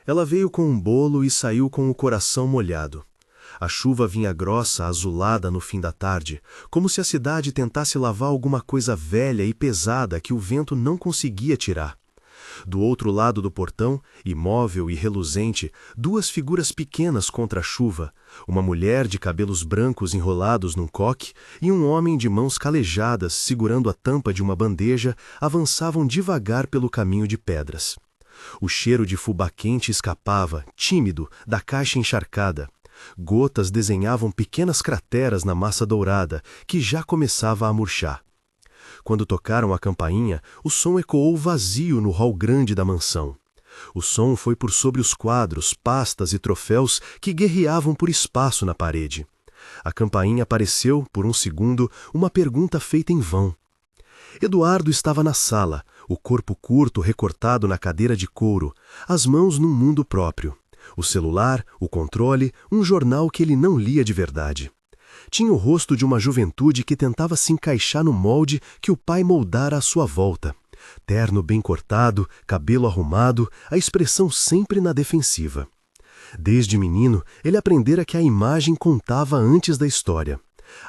Ela veio com um bolo e saiu com o coração molhado. A chuva vinha grossa, azulada no fim da tarde, como se a cidade tentasse lavar alguma coisa velha e pesada que o vento não conseguia tirar. Do outro lado do portão, imóvel e reluzente, duas figuras pequenas contra a chuva, uma mulher de cabelos brancos enrolados num coque e um homem de mãos calejadas segurando a tampa de uma bandeja, avançavam devagar pelo caminho de pedras. O cheiro de fubá quente escapava, tímido, da caixa encharcada. Gotas desenhavam pequenas crateras na massa dourada, que já começava a murchar. Quando tocaram a campainha, o som ecoou vazio no hall grande da mansão. O som foi por sobre os quadros, pastas e troféus que guerreavam por espaço na parede. A campainha pareceu, por um segundo, uma pergunta feita em vão. Eduardo estava na sala, o corpo curto recortado na cadeira de couro, as mãos num mundo próprio. O celular, o controle, um jornal que ele não lia de verdade. Tinha o rosto de uma juventude que tentava se encaixar no molde que o pai moldara à sua volta. Terno bem cortado, cabelo arrumado, a expressão sempre na defensiva. Desde menino, ele aprendera que a imagem contava antes da história.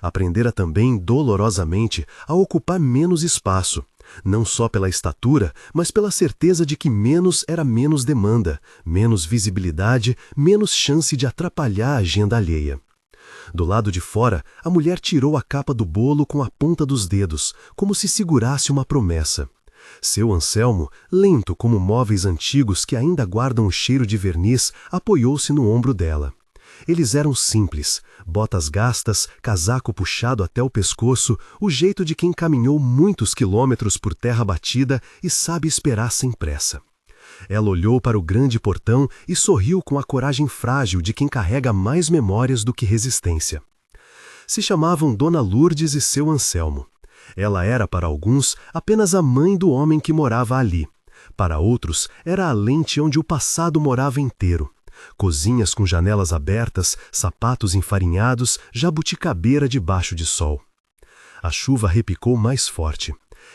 Aprendera também, dolorosamente, a ocupar menos espaço, não só pela estatura, mas pela certeza de que menos era menos demanda, menos visibilidade, menos chance de atrapalhar a agenda alheia. Do lado de fora, a mulher tirou a capa do bolo com a ponta dos dedos, como se segurasse uma promessa. Seu Anselmo, lento como móveis antigos que ainda guardam o cheiro de verniz, apoiou-se no ombro dela. Eles eram simples, botas gastas, casaco puxado até o pescoço, o jeito de quem caminhou muitos quilômetros por terra batida e sabe esperar sem pressa. Ela olhou para o grande portão e sorriu com a coragem frágil de quem carrega mais memórias do que resistência. Se chamavam Dona Lourdes e seu Anselmo. Ela era, para alguns, apenas a mãe do homem que morava ali. Para outros, era a lente onde o passado morava inteiro. Cozinhas com janelas abertas, sapatos enfarinhados, jabuticabeira debaixo de sol. A chuva repicou mais forte.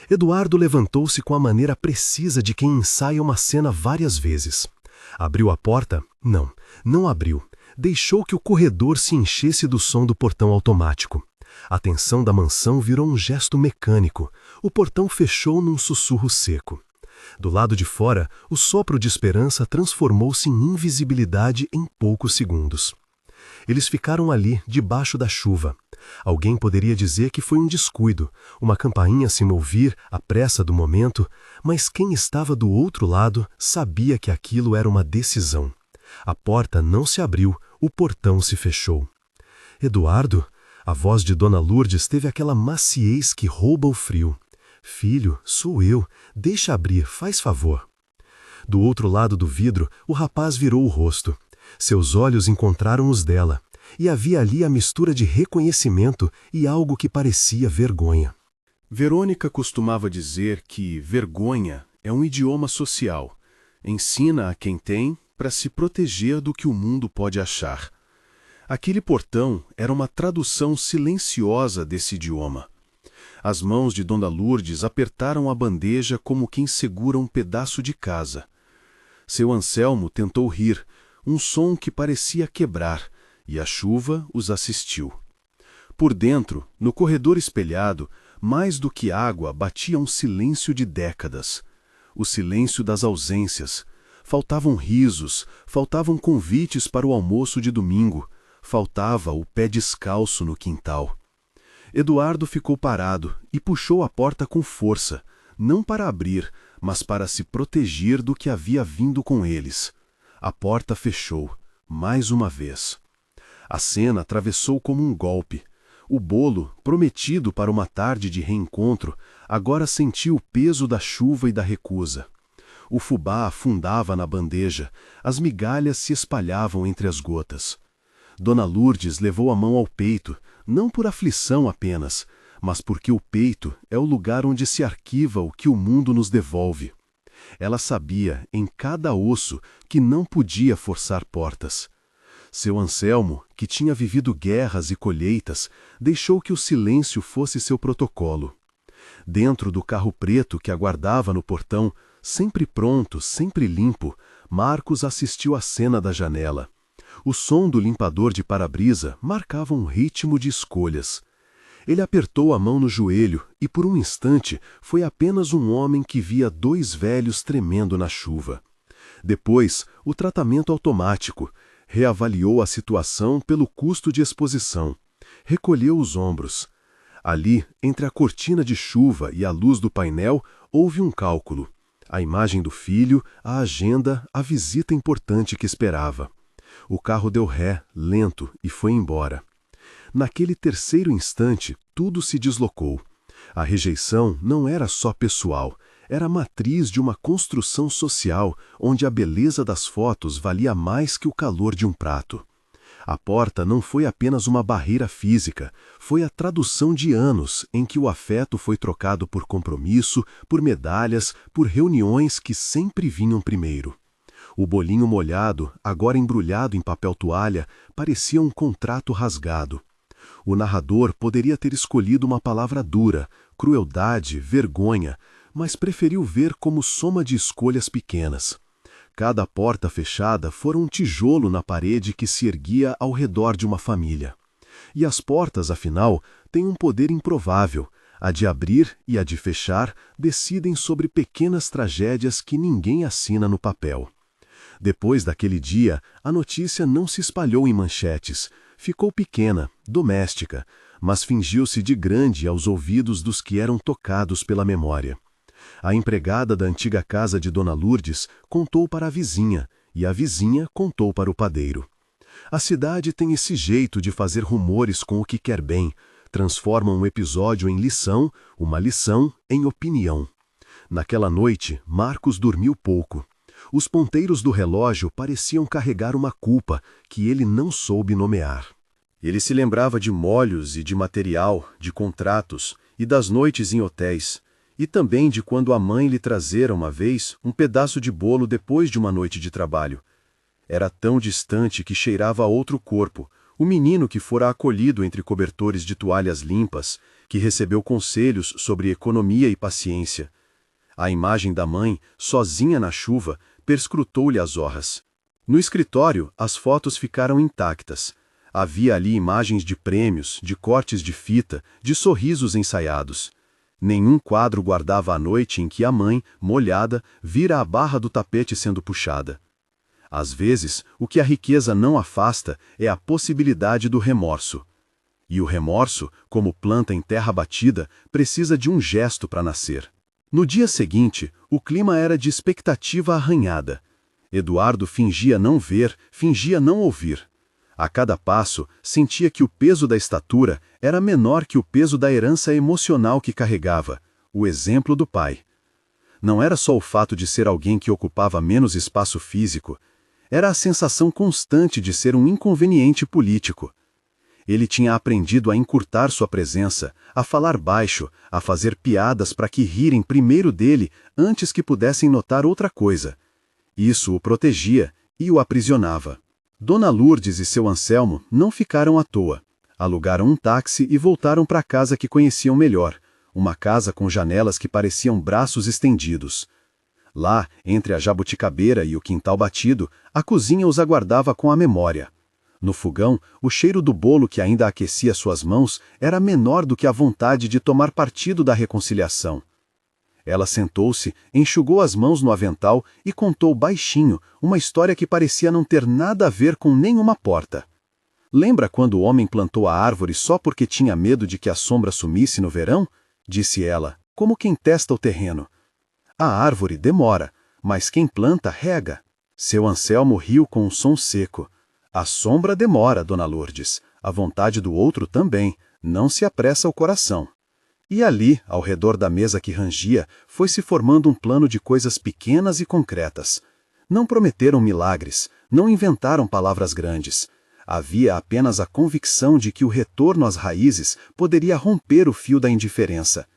Eduardo levantou-se com a maneira precisa de quem ensaia uma cena várias vezes. Abriu a porta? Não abriu. Deixou que o corredor se enchesse do som do portão automático. A tensão da mansão virou um gesto mecânico. O portão fechou num sussurro seco. Do lado de fora, o sopro de esperança transformou-se em invisibilidade em poucos segundos. Eles ficaram ali, debaixo da chuva. Alguém poderia dizer que foi um descuido, uma campainha se ouvir, a pressa do momento, mas quem estava do outro lado sabia que aquilo era uma decisão. A porta não se abriu, o portão se fechou. Eduardo? A voz de Dona Lourdes teve aquela maciez que rouba o frio. Filho, sou eu, deixa abrir, faz favor. Do outro lado do vidro, o rapaz virou o rosto. Seus olhos encontraram os dela, e havia ali a mistura de reconhecimento e algo que parecia vergonha. Verônica costumava dizer que vergonha é um idioma social. Ensina a quem tem para se proteger do que o mundo pode achar. Aquele portão era uma tradução silenciosa desse idioma. As mãos de Dona Lourdes apertaram a bandeja como quem segura um pedaço de casa. Seu Anselmo tentou rir, um som que parecia quebrar, e a chuva os assistiu. Por dentro, no corredor espelhado, mais do que água, batia um silêncio de décadas. O silêncio das ausências. Faltavam risos, faltavam convites para o almoço de domingo, faltava o pé descalço no quintal. Eduardo ficou parado e puxou a porta com força, não para abrir, mas para se proteger do que havia vindo com eles. A porta fechou, mais uma vez. A cena atravessou como um golpe. O bolo, prometido para uma tarde de reencontro, agora sentiu o peso da chuva e da recusa. O fubá afundava na bandeja, as migalhas se espalhavam entre as gotas. Dona Lourdes levou a mão ao peito, não por aflição apenas, mas porque o peito é o lugar onde se arquiva o que o mundo nos devolve. Ela sabia, em cada osso, que não podia forçar portas. Seu Anselmo, que tinha vivido guerras e colheitas, deixou que o silêncio fosse seu protocolo. Dentro do carro preto que aguardava no portão, sempre pronto, sempre limpo, Marcos assistiu à cena da janela. O som do limpador de para-brisa marcava um ritmo de escolhas. Ele apertou a mão no joelho e, por um instante, foi apenas um homem que via dois velhos tremendo na chuva. Depois, o tratamento automático. Reavaliou a situação pelo custo de exposição. Recolheu os ombros. Ali, entre a cortina de chuva e a luz do painel, houve um cálculo. A imagem do filho, a agenda, a visita importante que esperava. O carro deu ré, lento, e foi embora. Naquele terceiro instante, tudo se deslocou. A rejeição não era só pessoal, era a matriz de uma construção social onde a beleza das fotos valia mais que o calor de um prato. A porta não foi apenas uma barreira física, foi a tradução de anos em que o afeto foi trocado por compromisso, por medalhas, por reuniões que sempre vinham primeiro. O bolinho molhado, agora embrulhado em papel toalha, parecia um contrato rasgado. O narrador poderia ter escolhido uma palavra dura, crueldade, vergonha, mas preferiu ver como soma de escolhas pequenas. Cada porta fechada fora um tijolo na parede que se erguia ao redor de uma família. E as portas, afinal, têm um poder improvável. A de abrir e a de fechar decidem sobre pequenas tragédias que ninguém assina no papel. Depois daquele dia, a notícia não se espalhou em manchetes. Ficou pequena, doméstica, mas fingiu-se de grande aos ouvidos dos que eram tocados pela memória. A empregada da antiga casa de Dona Lourdes contou para a vizinha, e a vizinha contou para o padeiro. A cidade tem esse jeito de fazer rumores com o que quer bem, transforma um episódio em lição, uma lição em opinião. Naquela noite, Marcos dormiu pouco. Os ponteiros do relógio pareciam carregar uma culpa que ele não soube nomear. Ele se lembrava de molhos e de material, de contratos e das noites em hotéis, e também de quando a mãe lhe trazera uma vez um pedaço de bolo depois de uma noite de trabalho. Era tão distante que cheirava a outro corpo, o menino que fora acolhido entre cobertores de toalhas limpas, que recebeu conselhos sobre economia e paciência. A imagem da mãe, sozinha na chuva, perscrutou-lhe as orras. No escritório, as fotos ficaram intactas. Havia ali imagens de prêmios, de cortes de fita, de sorrisos ensaiados. Nenhum quadro guardava a noite em que a mãe, molhada, vira a barra do tapete sendo puxada. Às vezes, o que a riqueza não afasta é a possibilidade do remorso. E o remorso, como planta em terra batida, precisa de um gesto para nascer. No dia seguinte, o clima era de expectativa arranhada. Eduardo fingia não ver, fingia não ouvir. A cada passo, sentia que o peso da estatura era menor que o peso da herança emocional que carregava, o exemplo do pai. Não era só o fato de ser alguém que ocupava menos espaço físico, era a sensação constante de ser um inconveniente político. Ele tinha aprendido a encurtar sua presença, a falar baixo, a fazer piadas para que rirem primeiro dele antes que pudessem notar outra coisa. Isso o protegia e o aprisionava. Dona Lourdes e seu Anselmo não ficaram à toa. Alugaram um táxi e voltaram para a casa que conheciam melhor, uma casa com janelas que pareciam braços estendidos. Lá, entre a jabuticabeira e o quintal batido, a cozinha os aguardava com a memória. No fogão, o cheiro do bolo que ainda aquecia suas mãos era menor do que a vontade de tomar partido da reconciliação. Ela sentou-se, enxugou as mãos no avental e contou baixinho uma história que parecia não ter nada a ver com nenhuma porta. Lembra quando o homem plantou a árvore só porque tinha medo de que a sombra sumisse no verão? Disse ela, como quem testa o terreno. A árvore demora, mas quem planta rega. Seu Anselmo riu com um som seco. A sombra demora, Dona Lourdes. A vontade do outro também. Não se apressa o coração. E ali, ao redor da mesa que rangia, foi se formando um plano de coisas pequenas e concretas. Não prometeram milagres, não inventaram palavras grandes. Havia apenas a convicção de que o retorno às raízes poderia romper o fio da indiferença.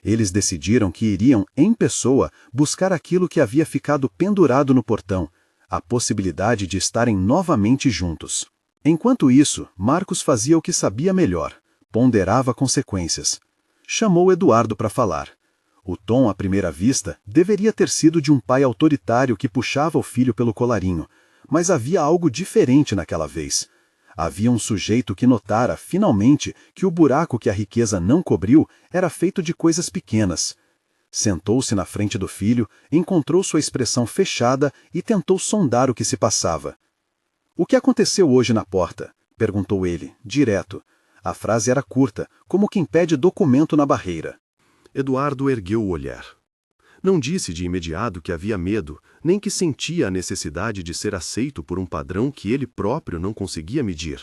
Eles decidiram que iriam, em pessoa, buscar aquilo que havia ficado pendurado no portão, a possibilidade de estarem novamente juntos. Enquanto isso, Marcos fazia o que sabia melhor, ponderava consequências. Chamou Eduardo para falar. O tom, à primeira vista, deveria ter sido de um pai autoritário que puxava o filho pelo colarinho, mas havia algo diferente naquela vez. Havia um sujeito que notara, finalmente, que o buraco que a riqueza não cobriu era feito de coisas pequenas. Sentou-se na frente do filho, encontrou sua expressão fechada e tentou sondar o que se passava. "O que aconteceu hoje na porta?" perguntou ele, direto. A frase era curta, como quem pede documento na barreira. Eduardo ergueu o olhar. Não disse de imediato que havia medo, nem que sentia a necessidade de ser aceito por um padrão que ele próprio não conseguia medir.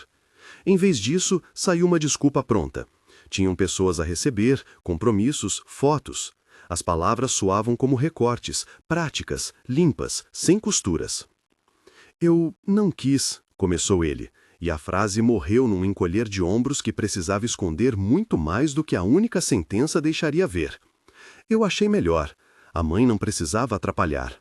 Em vez disso, saiu uma desculpa pronta. Tinham pessoas a receber, compromissos, fotos. As palavras soavam como recortes, práticas, limpas, sem costuras. "Eu não quis", começou ele, e a frase morreu num encolher de ombros que precisava esconder muito mais do que a única sentença deixaria ver. "Eu achei melhor. A mãe não precisava atrapalhar."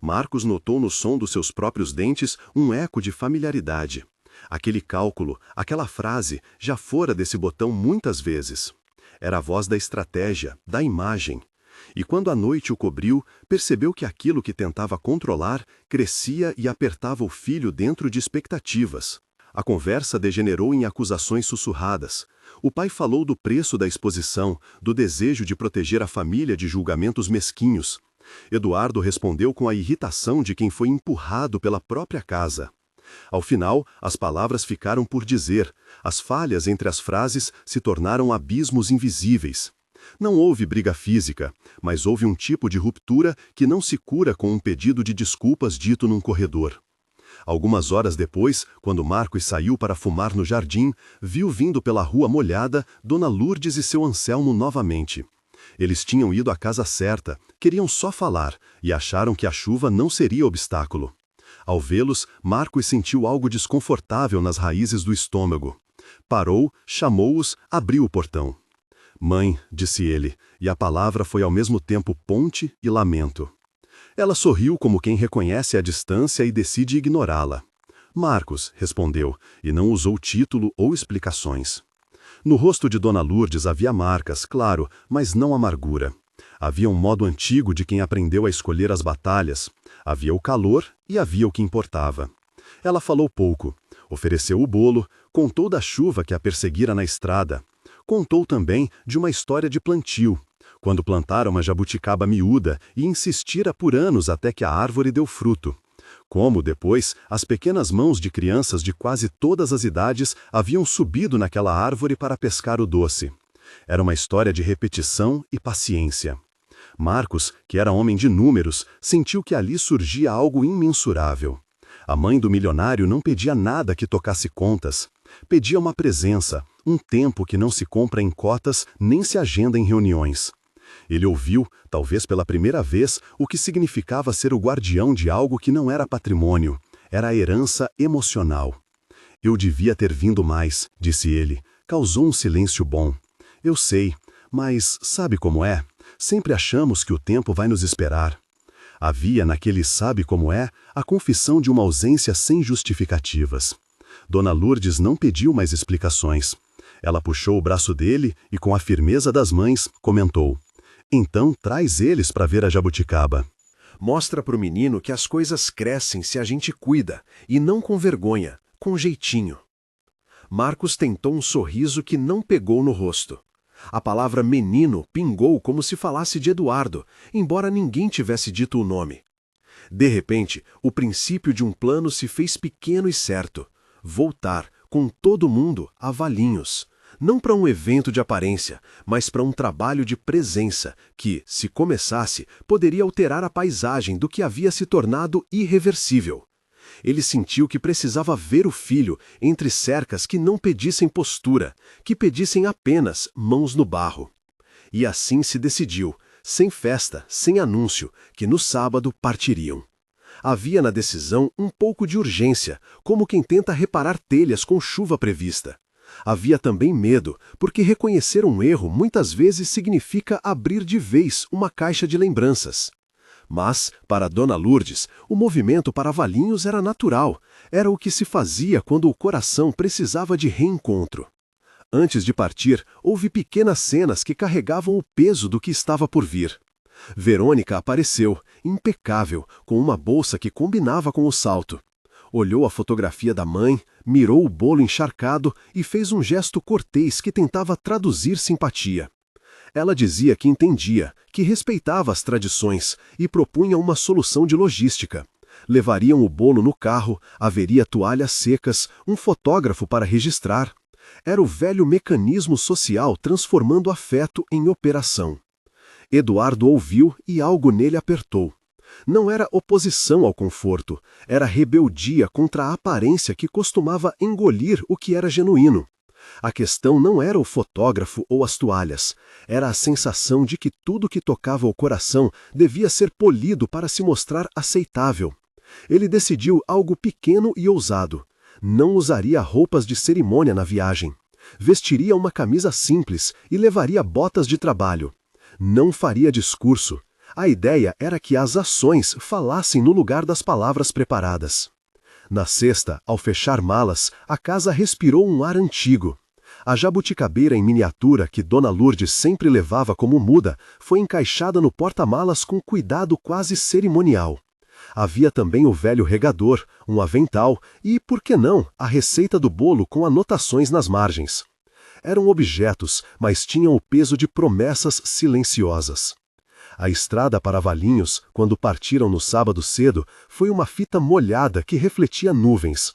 Marcos notou no som dos seus próprios dentes um eco de familiaridade. Aquele cálculo, aquela frase, já fora desse botão muitas vezes. Era a voz da estratégia, da imagem. E quando a noite o cobriu, percebeu que aquilo que tentava controlar crescia e apertava o filho dentro de expectativas. A conversa degenerou em acusações sussurradas. O pai falou do preço da exposição, do desejo de proteger a família de julgamentos mesquinhos. Eduardo respondeu com a irritação de quem foi empurrado pela própria casa. Ao final, as palavras ficaram por dizer, as falhas entre as frases se tornaram abismos invisíveis. Não houve briga física, mas houve um tipo de ruptura que não se cura com um pedido de desculpas dito num corredor. Algumas horas depois, quando Marcos saiu para fumar no jardim, viu vindo pela rua molhada Dona Lourdes e seu Anselmo novamente. Eles tinham ido à casa certa, queriam só falar, e acharam que a chuva não seria obstáculo. Ao vê-los, Marcos sentiu algo desconfortável nas raízes do estômago. Parou, chamou-os, abriu o portão. "Mãe", disse ele, e a palavra foi ao mesmo tempo ponte e lamento. Ela sorriu como quem reconhece a distância e decide ignorá-la. "Marcos", respondeu, e não usou título ou explicações. No rosto de Dona Lourdes havia marcas, claro, mas não amargura. Havia um modo antigo de quem aprendeu a escolher as batalhas. Havia o calor e havia o que importava. Ela falou pouco. Ofereceu o bolo, contou da chuva que a perseguira na estrada. Contou também de uma história de plantio, quando plantara uma jabuticaba miúda e insistira por anos até que a árvore deu fruto. Como, depois, as pequenas mãos de crianças de quase todas as idades haviam subido naquela árvore para pescar o doce. Era uma história de repetição e paciência. Marcos, que era homem de números, sentiu que ali surgia algo imensurável. A mãe do milionário não pedia nada que tocasse contas. Pedia uma presença, um tempo que não se compra em cotas nem se agenda em reuniões. Ele ouviu, talvez pela primeira vez, o que significava ser o guardião de algo que não era patrimônio, era a herança emocional. "Eu devia ter vindo mais", disse ele. Causou um silêncio bom. "Eu sei, mas sabe como é? Sempre achamos que o tempo vai nos esperar." Havia naquele "sabe como é" a confissão de uma ausência sem justificativas. Dona Lourdes não pediu mais explicações. Ela puxou o braço dele e, com a firmeza das mães, comentou: "Então traz eles para ver a jabuticaba. Mostra para o menino que as coisas crescem se a gente cuida, e não com vergonha, com jeitinho." Marcos tentou um sorriso que não pegou no rosto. A palavra menino pingou como se falasse de Eduardo, embora ninguém tivesse dito o nome. De repente, o princípio de um plano se fez pequeno e certo. Voltar, com todo mundo, a Valinhos. Não para um evento de aparência, mas para um trabalho de presença que, se começasse, poderia alterar a paisagem do que havia se tornado irreversível. Ele sentiu que precisava ver o filho entre cercas que não pedissem postura, que pedissem apenas mãos no barro. E assim se decidiu, sem festa, sem anúncio, que no sábado partiriam. Havia na decisão um pouco de urgência, como quem tenta reparar telhas com chuva prevista. Havia também medo, porque reconhecer um erro muitas vezes significa abrir de vez uma caixa de lembranças. Mas, para Dona Lourdes, o movimento para Valinhos era natural, era o que se fazia quando o coração precisava de reencontro. Antes de partir, houve pequenas cenas que carregavam o peso do que estava por vir. Verônica apareceu, impecável, com uma bolsa que combinava com o salto. Olhou a fotografia da mãe, mirou o bolo encharcado e fez um gesto cortês que tentava traduzir simpatia. Ela dizia que entendia, que respeitava as tradições e propunha uma solução de logística. Levariam o bolo no carro, haveria toalhas secas, um fotógrafo para registrar. Era o velho mecanismo social transformando afeto em operação. Eduardo ouviu e algo nele apertou. Não era oposição ao conforto, era rebeldia contra a aparência que costumava engolir o que era genuíno. A questão não era o fotógrafo ou as toalhas, era a sensação de que tudo que tocava o coração devia ser polido para se mostrar aceitável. Ele decidiu algo pequeno e ousado. Não usaria roupas de cerimônia na viagem. Vestiria uma camisa simples e levaria botas de trabalho. Não faria discurso. A ideia era que as ações falassem no lugar das palavras preparadas. Na sexta, ao fechar malas, a casa respirou um ar antigo. A jabuticabeira em miniatura que Dona Lourdes sempre levava como muda foi encaixada no porta-malas com cuidado quase cerimonial. Havia também o velho regador, um avental e, por que não, a receita do bolo com anotações nas margens. Eram objetos, mas tinham o peso de promessas silenciosas. A estrada para Valinhos, quando partiram no sábado cedo, foi uma fita molhada que refletia nuvens.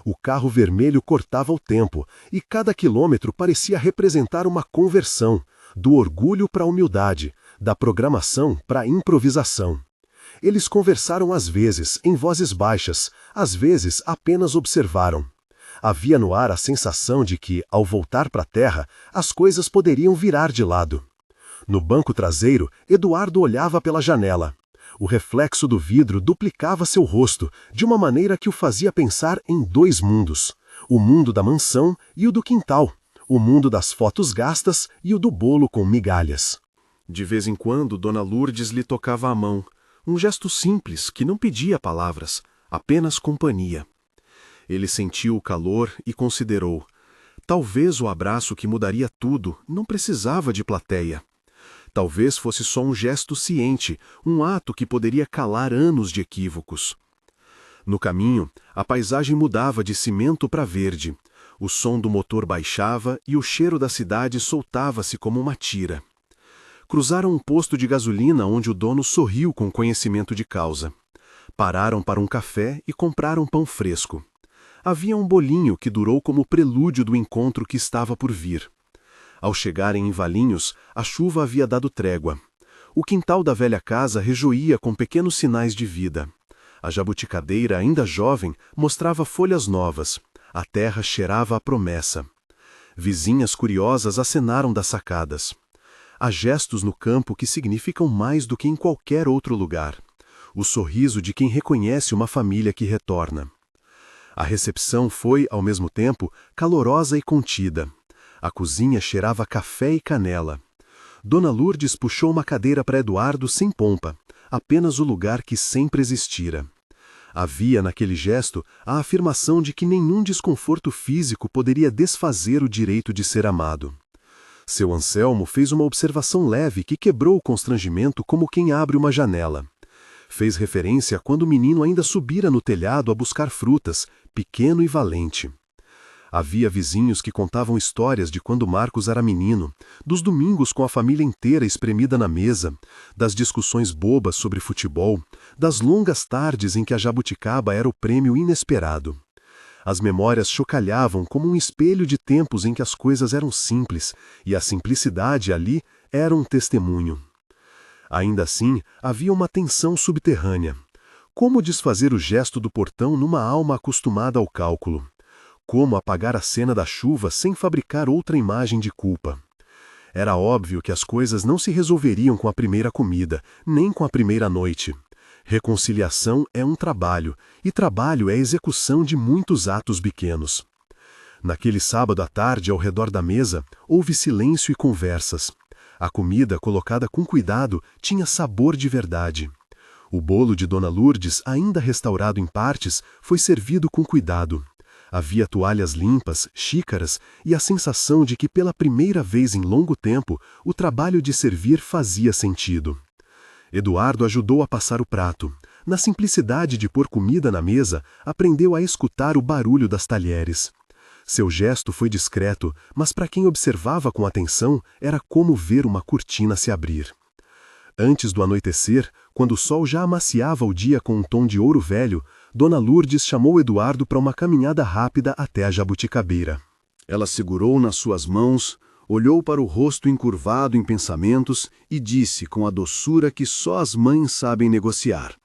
O carro vermelho cortava o tempo, e cada quilômetro parecia representar uma conversão, do orgulho para a humildade, da programação para a improvisação. Eles conversaram às vezes, em vozes baixas, às vezes apenas observaram. Havia no ar a sensação de que, ao voltar para a terra, as coisas poderiam virar de lado. No banco traseiro, Eduardo olhava pela janela. O reflexo do vidro duplicava seu rosto, de uma maneira que o fazia pensar em dois mundos: o mundo da mansão e o do quintal, o mundo das fotos gastas e o do bolo com migalhas. De vez em quando, Dona Lourdes lhe tocava a mão, um gesto simples que não pedia palavras, apenas companhia. Ele sentiu o calor e considerou: talvez o abraço que mudaria tudo não precisava de plateia. Talvez fosse só um gesto ciente, um ato que poderia calar anos de equívocos. No caminho, a paisagem mudava de cimento para verde. O som do motor baixava e o cheiro da cidade soltava-se como uma tira. Cruzaram um posto de gasolina onde o dono sorriu com conhecimento de causa. Pararam para um café e compraram pão fresco. Havia um bolinho que durou como prelúdio do encontro que estava por vir. Ao chegarem em Valinhos, a chuva havia dado trégua. O quintal da velha casa rejoía com pequenos sinais de vida. A jabuticadeira, ainda jovem, mostrava folhas novas. A terra cheirava a promessa. Vizinhas curiosas acenaram das sacadas. Há gestos no campo que significam mais do que em qualquer outro lugar. O sorriso de quem reconhece uma família que retorna. A recepção foi, ao mesmo tempo, calorosa e contida. A cozinha cheirava café e canela. Dona Lourdes puxou uma cadeira para Eduardo sem pompa, apenas o lugar que sempre existira. Havia naquele gesto a afirmação de que nenhum desconforto físico poderia desfazer o direito de ser amado. Seu Anselmo fez uma observação leve que quebrou o constrangimento como quem abre uma janela. Fez referência a quando o menino ainda subira no telhado a buscar frutas, pequeno e valente. Havia vizinhos que contavam histórias de quando Marcos era menino, dos domingos com a família inteira espremida na mesa, das discussões bobas sobre futebol, das longas tardes em que a jabuticaba era o prêmio inesperado. As memórias chocalhavam como um espelho de tempos em que as coisas eram simples, e a simplicidade ali era um testemunho. Ainda assim, havia uma tensão subterrânea. Como desfazer o gesto do portão numa alma acostumada ao cálculo? Como apagar a cena da chuva sem fabricar outra imagem de culpa? Era óbvio que as coisas não se resolveriam com a primeira comida, nem com a primeira noite. Reconciliação é um trabalho, e trabalho é a execução de muitos atos pequenos. Naquele sábado à tarde, ao redor da mesa, houve silêncio e conversas. A comida, colocada com cuidado, tinha sabor de verdade. O bolo de Dona Lourdes, ainda restaurado em partes, foi servido com cuidado. Havia toalhas limpas, xícaras e a sensação de que pela primeira vez em longo tempo o trabalho de servir fazia sentido. Eduardo ajudou a passar o prato. Na simplicidade de pôr comida na mesa, aprendeu a escutar o barulho das talheres. Seu gesto foi discreto, mas para quem observava com atenção, era como ver uma cortina se abrir. Antes do anoitecer, quando o sol já amaciava o dia com um tom de ouro velho, Dona Lourdes chamou Eduardo para uma caminhada rápida até a jabuticabeira. Ela segurou nas suas mãos, olhou para o rosto encurvado em pensamentos e disse com a doçura que só as mães sabem negociar: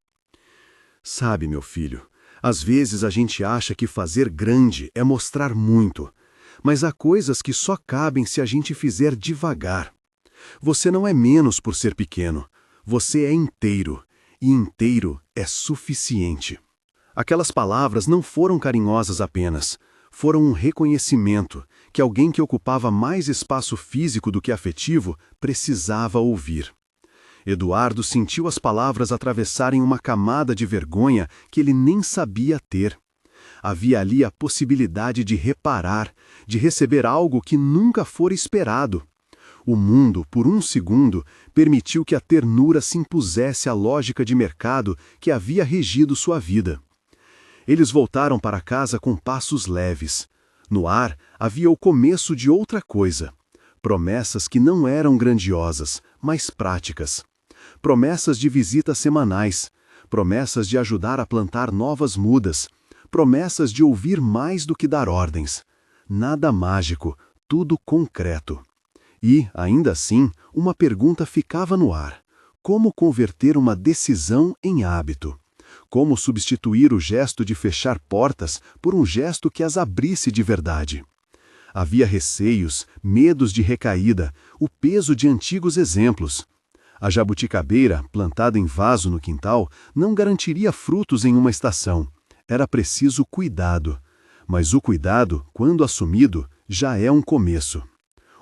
"Sabe, meu filho, às vezes a gente acha que fazer grande é mostrar muito, mas há coisas que só cabem se a gente fizer devagar. Você não é menos por ser pequeno, você é inteiro, e inteiro é suficiente." Aquelas palavras não foram carinhosas apenas, foram um reconhecimento que alguém que ocupava mais espaço físico do que afetivo precisava ouvir. Eduardo sentiu as palavras atravessarem uma camada de vergonha que ele nem sabia ter. Havia ali a possibilidade de reparar, de receber algo que nunca fora esperado. O mundo, por um segundo, permitiu que a ternura se impusesse à lógica de mercado que havia regido sua vida. Eles voltaram para casa com passos leves. No ar havia o começo de outra coisa. Promessas que não eram grandiosas, mas práticas. Promessas de visitas semanais. Promessas de ajudar a plantar novas mudas. Promessas de ouvir mais do que dar ordens. Nada mágico, tudo concreto. E, ainda assim, uma pergunta ficava no ar: como converter uma decisão em hábito? Como substituir o gesto de fechar portas por um gesto que as abrisse de verdade? Havia receios, medos de recaída, o peso de antigos exemplos. A jabuticabeira, plantada em vaso no quintal, não garantiria frutos em uma estação. Era preciso cuidado. Mas o cuidado, quando assumido, já é um começo.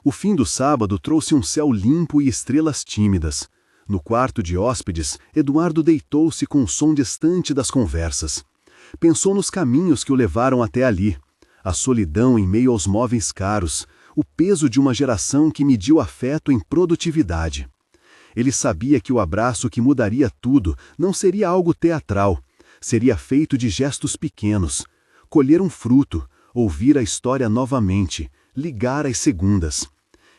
O fim do sábado trouxe um céu limpo e estrelas tímidas. No quarto de hóspedes, Eduardo deitou-se com o som distante das conversas. Pensou nos caminhos que o levaram até ali. A solidão em meio aos móveis caros, o peso de uma geração que mediu afeto em produtividade. Ele sabia que o abraço que mudaria tudo não seria algo teatral, seria feito de gestos pequenos. Colher um fruto, ouvir a história novamente, ligar às segundas.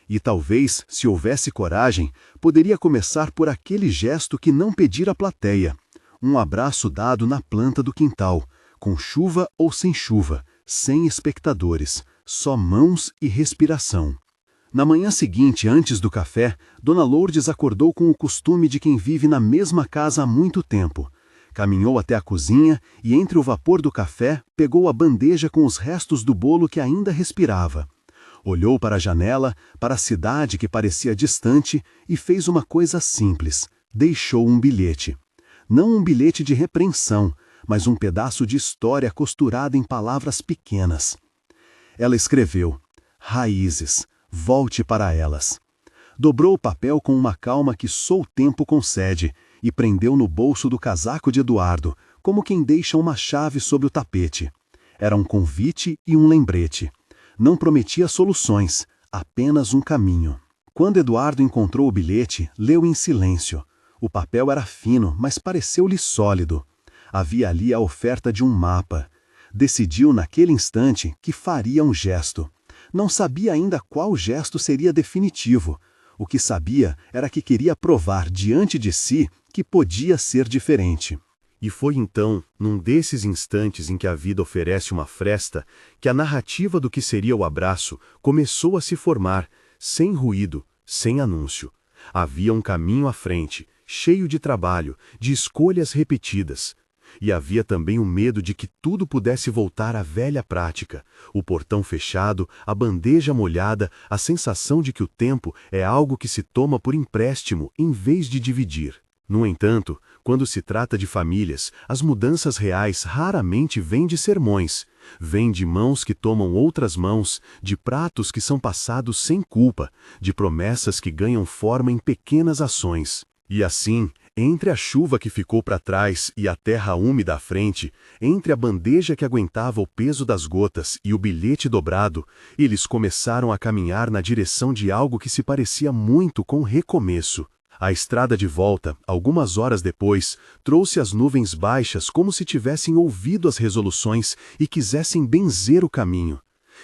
E talvez, se houvesse coragem, poderia começar por aquele gesto que não pedira a plateia. Um abraço dado na planta do quintal, com chuva ou sem chuva, sem espectadores, só mãos e respiração. Na manhã seguinte, antes do café, Dona Lourdes acordou com o costume de quem vive na mesma casa há muito tempo. Caminhou até a cozinha e, entre o vapor do café, pegou a bandeja com os restos do bolo que ainda respirava. Olhou para a janela, para a cidade que parecia distante e fez uma coisa simples: deixou um bilhete. Não um bilhete de repreensão, mas um pedaço de história costurado em palavras pequenas. Ela escreveu: "Raízes, volte para elas." Dobrou o papel com uma calma que só o tempo concede e prendeu no bolso do casaco de Eduardo, como quem deixa uma chave sobre o tapete. Era um convite e um lembrete. Não prometia soluções, apenas um caminho. Quando Eduardo encontrou o bilhete, leu em silêncio. O papel era fino, mas pareceu-lhe sólido. Havia ali a oferta de um mapa. Decidiu naquele instante que faria um gesto. Não sabia ainda qual gesto seria definitivo. O que sabia era que queria provar diante de si que podia ser diferente. E foi então, num desses instantes em que a vida oferece uma fresta, que a narrativa do que seria o abraço começou a se formar, sem ruído, sem anúncio. Havia um caminho à frente, cheio de trabalho, de escolhas repetidas. E havia também o medo de que tudo pudesse voltar à velha prática, o portão fechado, a bandeja molhada, a sensação de que o tempo é algo que se toma por empréstimo em vez de dividir. No entanto, quando se trata de famílias, as mudanças reais raramente vêm de sermões. Vêm de mãos que tomam outras mãos, de pratos que são passados sem culpa, de promessas que ganham forma em pequenas ações. E assim, Entre a chuva que ficou para trás e a terra úmida à frente, entre a bandeja que aguentava o peso das gotas e o bilhete dobrado, eles começaram a caminhar na direção de algo que se parecia muito com recomeço. A estrada de volta, algumas horas depois, trouxe as nuvens baixas como se tivessem ouvido as resoluções e quisessem benzer o caminho.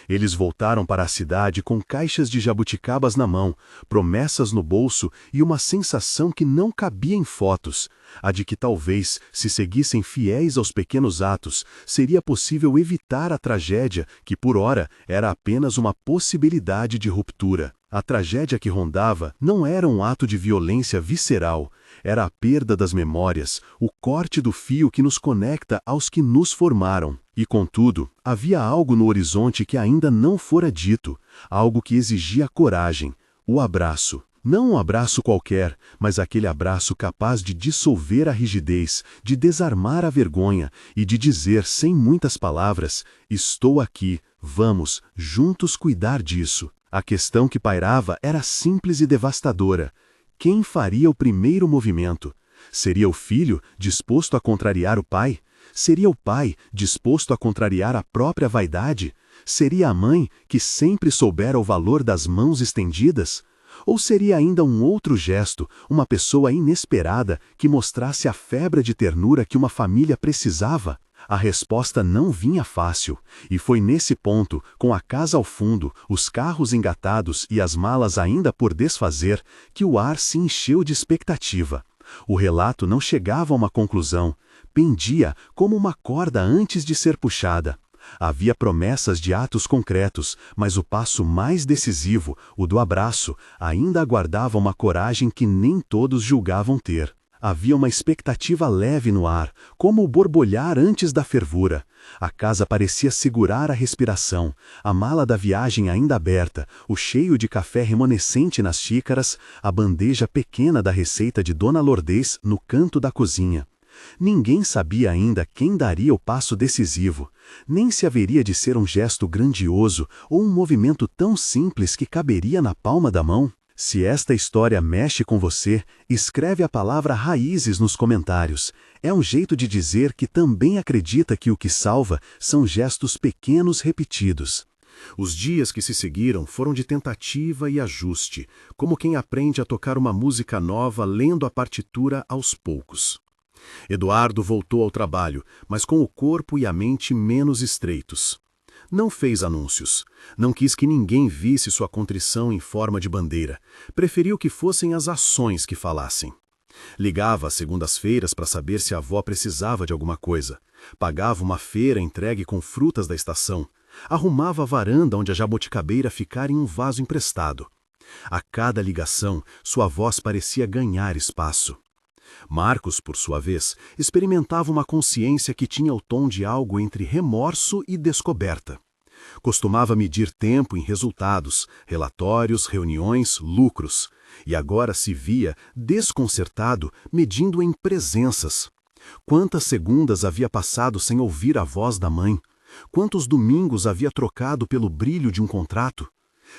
Eles voltaram para a cidade com caixas de jabuticabas na mão, promessas no bolso e uma sensação que não cabia em fotos, a de que talvez, se seguissem fiéis aos pequenos atos, seria possível evitar a tragédia que, por ora, era apenas uma possibilidade de ruptura. A tragédia que rondava não era um ato de violência visceral, era a perda das memórias, o corte do fio que nos conecta aos que nos formaram. E, contudo, havia algo no horizonte que ainda não fora dito, algo que exigia coragem, o abraço. Não um abraço qualquer, mas aquele abraço capaz de dissolver a rigidez, de desarmar a vergonha e de dizer sem muitas palavras: estou aqui, vamos, juntos cuidar disso. A questão que pairava era simples e devastadora. Quem faria o primeiro movimento? Seria o filho, disposto a contrariar o pai? Seria o pai, disposto a contrariar a própria vaidade? Seria a mãe, que sempre soubera o valor das mãos estendidas? Ou seria ainda um outro gesto, uma pessoa inesperada que mostrasse a febre de ternura que uma família precisava? A resposta não vinha fácil, e foi nesse ponto, com a casa ao fundo, os carros engatados e as malas ainda por desfazer, que o ar se encheu de expectativa. O relato não chegava a uma conclusão, pendia como uma corda antes de ser puxada. Havia promessas de atos concretos, mas o passo mais decisivo, o do abraço, ainda aguardava uma coragem que nem todos julgavam ter. Havia uma expectativa leve no ar, como o borbulhar antes da fervura. A casa parecia segurar a respiração, a mala da viagem ainda aberta, o cheio de café remanescente nas xícaras, a bandeja pequena da receita de Dona Lourdes no canto da cozinha. Ninguém sabia ainda quem daria o passo decisivo, nem se haveria de ser um gesto grandioso ou um movimento tão simples que caberia na palma da mão. Se esta história mexe com você, escreve a palavra raízes nos comentários. É um jeito de dizer que também acredita que o que salva são gestos pequenos repetidos. Os dias que se seguiram foram de tentativa e ajuste, como quem aprende a tocar uma música nova lendo a partitura aos poucos. Eduardo voltou ao trabalho, mas com o corpo e a mente menos estreitos. Não fez anúncios. Não quis que ninguém visse sua contrição em forma de bandeira. Preferiu que fossem as ações que falassem. Ligava às segundas-feiras para saber se a avó precisava de alguma coisa. Pagava uma feira entregue com frutas da estação. Arrumava a varanda onde a jabuticabeira ficara em um vaso emprestado. A cada ligação, sua voz parecia ganhar espaço. Marcos, por sua vez, experimentava uma consciência que tinha o tom de algo entre remorso e descoberta. Costumava medir tempo em resultados, relatórios, reuniões, lucros, e agora se via, desconcertado, medindo em presenças. Quantas segundas havia passado sem ouvir a voz da mãe? Quantos domingos havia trocado pelo brilho de um contrato?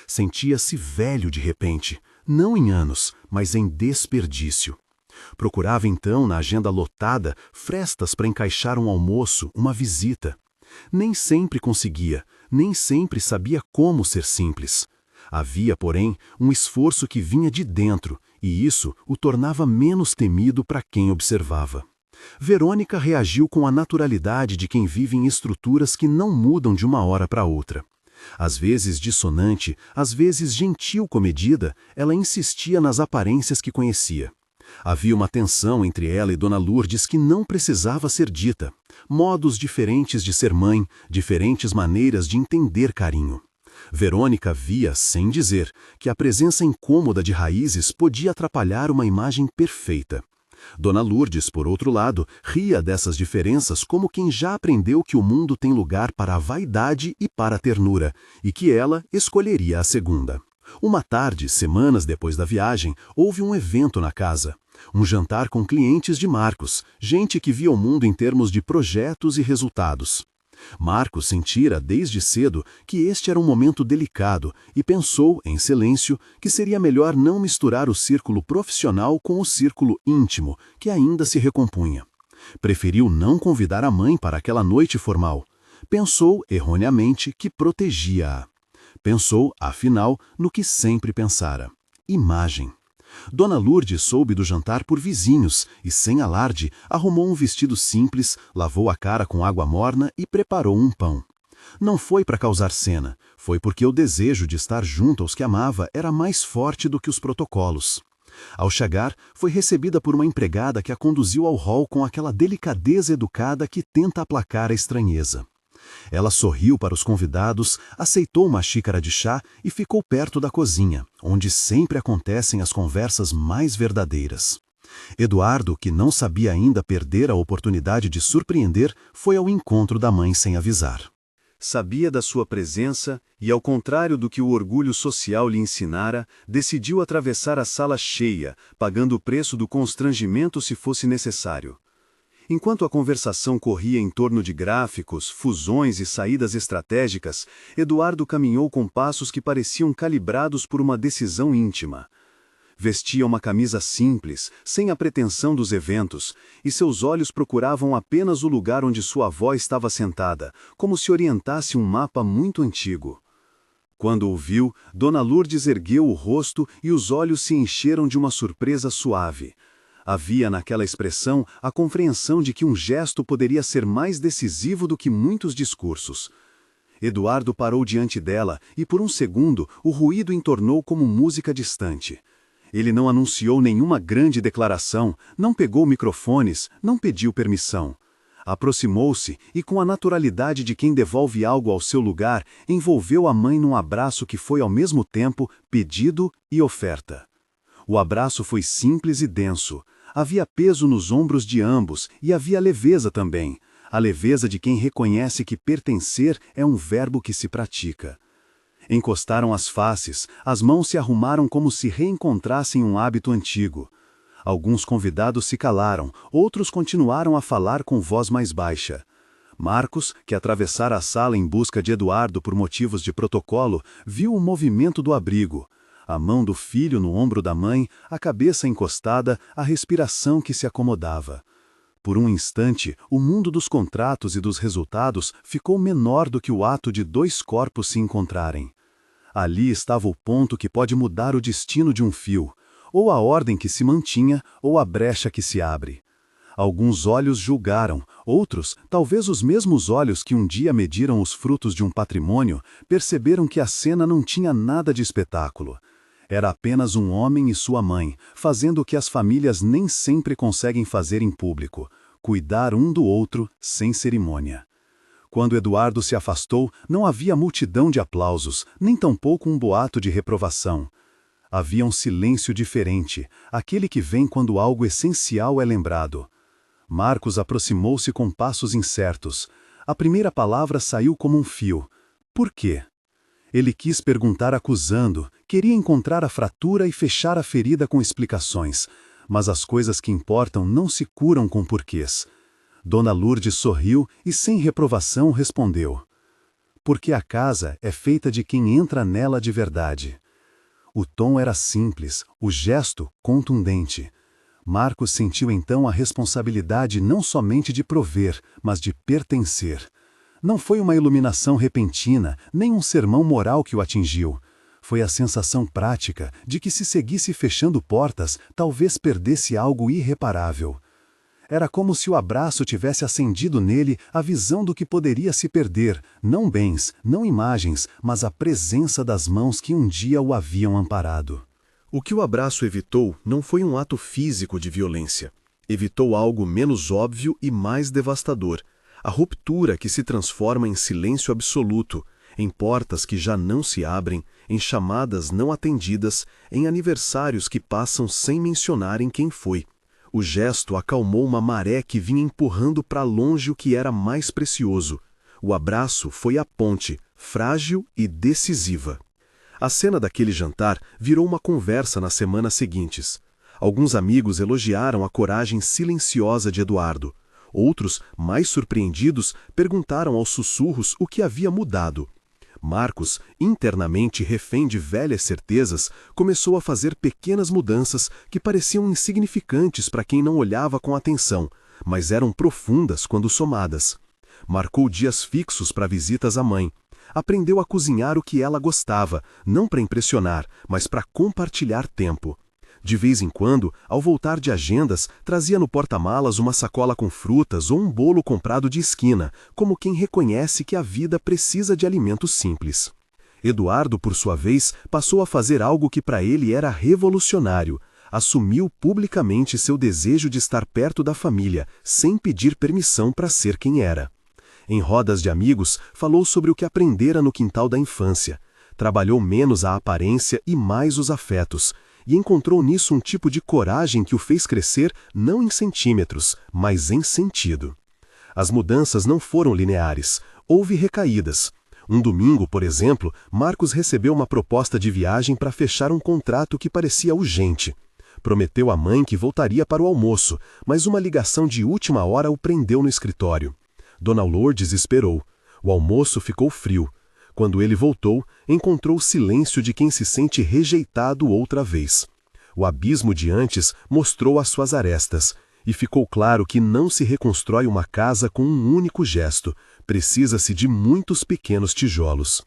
Sentia-se velho de repente, não em anos, mas em desperdício. Procurava então, na agenda lotada, frestas para encaixar um almoço, uma visita. Nem sempre conseguia, nem sempre sabia como ser simples. Havia, porém, um esforço que vinha de dentro, e isso o tornava menos temido para quem observava. Verônica reagiu com a naturalidade de quem vive em estruturas que não mudam de uma hora para outra. Às vezes dissonante, às vezes gentil comedida, ela insistia nas aparências que conhecia. Havia uma tensão entre ela e Dona Lourdes que não precisava ser dita. Modos diferentes de ser mãe, diferentes maneiras de entender carinho. Verônica via, sem dizer, que a presença incômoda de raízes podia atrapalhar uma imagem perfeita. Dona Lourdes, por outro lado, ria dessas diferenças como quem já aprendeu que o mundo tem lugar para a vaidade e para a ternura, e que ela escolheria a segunda. Uma tarde, semanas depois da viagem, houve um evento na casa. Um jantar com clientes de Marcos, gente que via o mundo em termos de projetos e resultados. Marcos sentira desde cedo que este era um momento delicado e pensou, em silêncio, que seria melhor não misturar o círculo profissional com o círculo íntimo, que ainda se recompunha. Preferiu não convidar a mãe para aquela noite formal. Pensou, erroneamente, que protegia-a. Pensou, afinal, no que sempre pensara: imagem. Dona Lourdes soube do jantar por vizinhos e, sem alarde, arrumou um vestido simples, lavou a cara com água morna e preparou um pão. Não foi para causar cena, foi porque o desejo de estar junto aos que amava era mais forte do que os protocolos. Ao chegar, foi recebida por uma empregada que a conduziu ao hall com aquela delicadeza educada que tenta aplacar a estranheza. Ela sorriu para os convidados, aceitou uma xícara de chá e ficou perto da cozinha, onde sempre acontecem as conversas mais verdadeiras. Eduardo, que não sabia ainda perder a oportunidade de surpreender, foi ao encontro da mãe sem avisar. Sabia da sua presença e, ao contrário do que o orgulho social lhe ensinara, decidiu atravessar a sala cheia, pagando o preço do constrangimento se fosse necessário. Enquanto a conversação corria em torno de gráficos, fusões e saídas estratégicas, Eduardo caminhou com passos que pareciam calibrados por uma decisão íntima. Vestia uma camisa simples, sem a pretensão dos eventos, e seus olhos procuravam apenas o lugar onde sua avó estava sentada, como se orientasse um mapa muito antigo. Quando o viu, Dona Lourdes ergueu o rosto e os olhos se encheram de uma surpresa suave. Havia naquela expressão a compreensão de que um gesto poderia ser mais decisivo do que muitos discursos. Eduardo parou diante dela e, por um segundo, o ruído entornou como música distante. Ele não anunciou nenhuma grande declaração, não pegou microfones, não pediu permissão. Aproximou-se e, com a naturalidade de quem devolve algo ao seu lugar, envolveu a mãe num abraço que foi ao mesmo tempo pedido e oferta. O abraço foi simples e denso. Havia peso nos ombros de ambos e havia leveza também, a leveza de quem reconhece que pertencer é um verbo que se pratica. Encostaram as faces, as mãos se arrumaram como se reencontrassem um hábito antigo. Alguns convidados se calaram, outros continuaram a falar com voz mais baixa. Marcos, que atravessara a sala em busca de Eduardo por motivos de protocolo, viu o movimento do abrigo. A mão do filho no ombro da mãe, a cabeça encostada, a respiração que se acomodava. Por um instante, o mundo dos contratos e dos resultados ficou menor do que o ato de dois corpos se encontrarem. Ali estava o ponto que pode mudar o destino de um fio, ou a ordem que se mantinha, ou a brecha que se abre. Alguns olhos julgaram, outros, talvez os mesmos olhos que um dia mediram os frutos de um patrimônio, perceberam que a cena não tinha nada de espetáculo. Era apenas um homem e sua mãe, fazendo o que as famílias nem sempre conseguem fazer em público, cuidar um do outro sem cerimônia. Quando Eduardo se afastou, não havia multidão de aplausos, nem tampouco um boato de reprovação. Havia um silêncio diferente, aquele que vem quando algo essencial é lembrado. Marcos aproximou-se com passos incertos. A primeira palavra saiu como um fio. Por quê? Ele quis perguntar acusando, queria encontrar a fratura e fechar a ferida com explicações, mas as coisas que importam não se curam com porquês. Dona Lourdes sorriu e, sem reprovação, respondeu: porque a casa é feita de quem entra nela de verdade. O tom era simples, o gesto contundente. Marcos sentiu então a responsabilidade não somente de prover, mas de pertencer. Não foi uma iluminação repentina, nem um sermão moral que o atingiu. Foi a sensação prática de que, se seguisse fechando portas, talvez perdesse algo irreparável. Era como se o abraço tivesse acendido nele a visão do que poderia se perder, não bens, não imagens, mas a presença das mãos que um dia o haviam amparado. O que o abraço evitou não foi um ato físico de violência. Evitou algo menos óbvio e mais devastador: a ruptura que se transforma em silêncio absoluto, em portas que já não se abrem, em chamadas não atendidas, em aniversários que passam sem mencionarem quem foi. O gesto acalmou uma maré que vinha empurrando para longe o que era mais precioso. O abraço foi a ponte, frágil e decisiva. A cena daquele jantar virou uma conversa nas semanas seguintes. Alguns amigos elogiaram a coragem silenciosa de Eduardo. Outros, mais surpreendidos, perguntaram aos sussurros o que havia mudado. Marcos, internamente refém de velhas certezas, começou a fazer pequenas mudanças que pareciam insignificantes para quem não olhava com atenção, mas eram profundas quando somadas. Marcou dias fixos para visitas à mãe. Aprendeu a cozinhar o que ela gostava, não para impressionar, mas para compartilhar tempo. De vez em quando, ao voltar de agendas, trazia no porta-malas uma sacola com frutas ou um bolo comprado de esquina, como quem reconhece que a vida precisa de alimentos simples. Eduardo, por sua vez, passou a fazer algo que para ele era revolucionário. Assumiu publicamente seu desejo de estar perto da família, sem pedir permissão para ser quem era. Em rodas de amigos, falou sobre o que aprendera no quintal da infância. Trabalhou menos a aparência e mais os afetos, e encontrou nisso um tipo de coragem que o fez crescer não em centímetros, mas em sentido. As mudanças não foram lineares, houve recaídas. Um domingo, por exemplo, Marcos recebeu uma proposta de viagem para fechar um contrato que parecia urgente. Prometeu à mãe que voltaria para o almoço, mas uma ligação de última hora o prendeu no escritório. Dona Lourdes esperou. O almoço ficou frio. Quando ele voltou, encontrou o silêncio de quem se sente rejeitado outra vez. O abismo de antes mostrou as suas arestas, e ficou claro que não se reconstrói uma casa com um único gesto, precisa-se de muitos pequenos tijolos.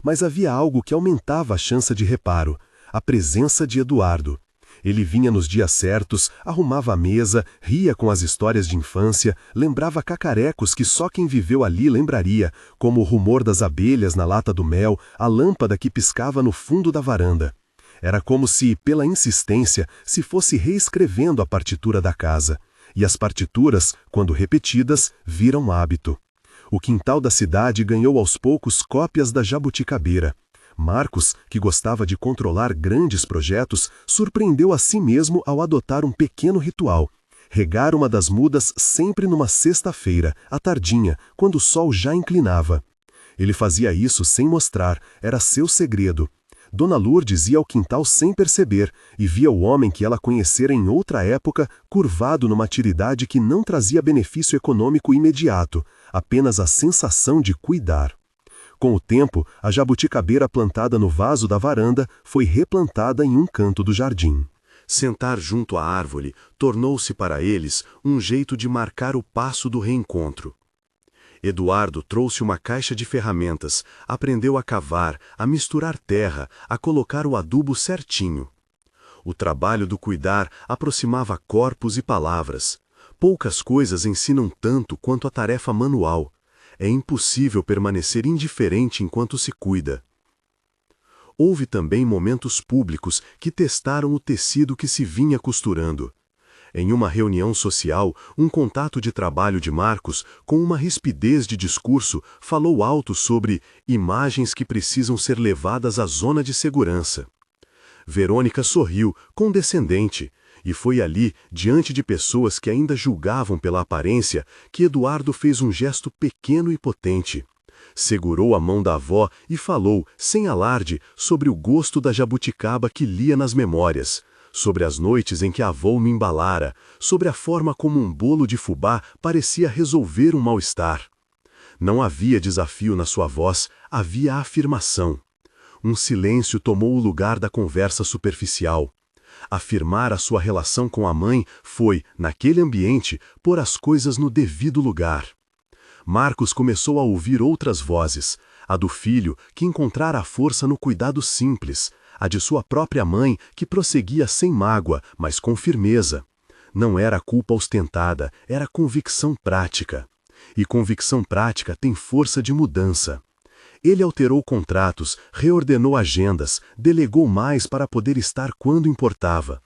Mas havia algo que aumentava a chance de reparo: a presença de Eduardo. Ele vinha nos dias certos, arrumava a mesa, ria com as histórias de infância, lembrava cacarecos que só quem viveu ali lembraria, como o rumor das abelhas na lata do mel, a lâmpada que piscava no fundo da varanda. Era como se, pela insistência, se fosse reescrevendo a partitura da casa. E as partituras, quando repetidas, viram hábito. O quintal da cidade ganhou aos poucos cópias da jabuticabeira. Marcos, que gostava de controlar grandes projetos, surpreendeu a si mesmo ao adotar um pequeno ritual: regar uma das mudas sempre numa sexta-feira, à tardinha, quando o sol já inclinava. Ele fazia isso sem mostrar, era seu segredo. Dona Lourdes ia ao quintal sem perceber e via o homem que ela conhecera em outra época curvado numa atividade que não trazia benefício econômico imediato, apenas a sensação de cuidar. Com o tempo, a jabuticabeira plantada no vaso da varanda foi replantada em um canto do jardim. Sentar junto à árvore tornou-se para eles um jeito de marcar o passo do reencontro. Eduardo trouxe uma caixa de ferramentas, aprendeu a cavar, a misturar terra, a colocar o adubo certinho. O trabalho do cuidar aproximava corpos e palavras. Poucas coisas ensinam tanto quanto a tarefa manual. É impossível permanecer indiferente enquanto se cuida. Houve também momentos públicos que testaram o tecido que se vinha costurando. Em uma reunião social, um contato de trabalho de Marcos, com uma rispidez de discurso, falou alto sobre imagens que precisam ser levadas à zona de segurança. Verônica sorriu, condescendente, e foi ali, diante de pessoas que ainda julgavam pela aparência, que Eduardo fez um gesto pequeno e potente. Segurou a mão da avó e falou, sem alarde, sobre o gosto da jabuticaba que lia nas memórias, sobre as noites em que a avó me embalara, sobre a forma como um bolo de fubá parecia resolver um mal-estar. Não havia desafio na sua voz, havia afirmação. Um silêncio tomou o lugar da conversa superficial. Afirmar a sua relação com a mãe foi, naquele ambiente, pôr as coisas no devido lugar. Marcos começou a ouvir outras vozes, a do filho, que encontrara a força no cuidado simples, a de sua própria mãe, que prosseguia sem mágoa, mas com firmeza. Não era culpa ostentada, era convicção prática. E convicção prática tem força de mudança. Ele alterou contratos, reordenou agendas, delegou mais para poder estar quando importava.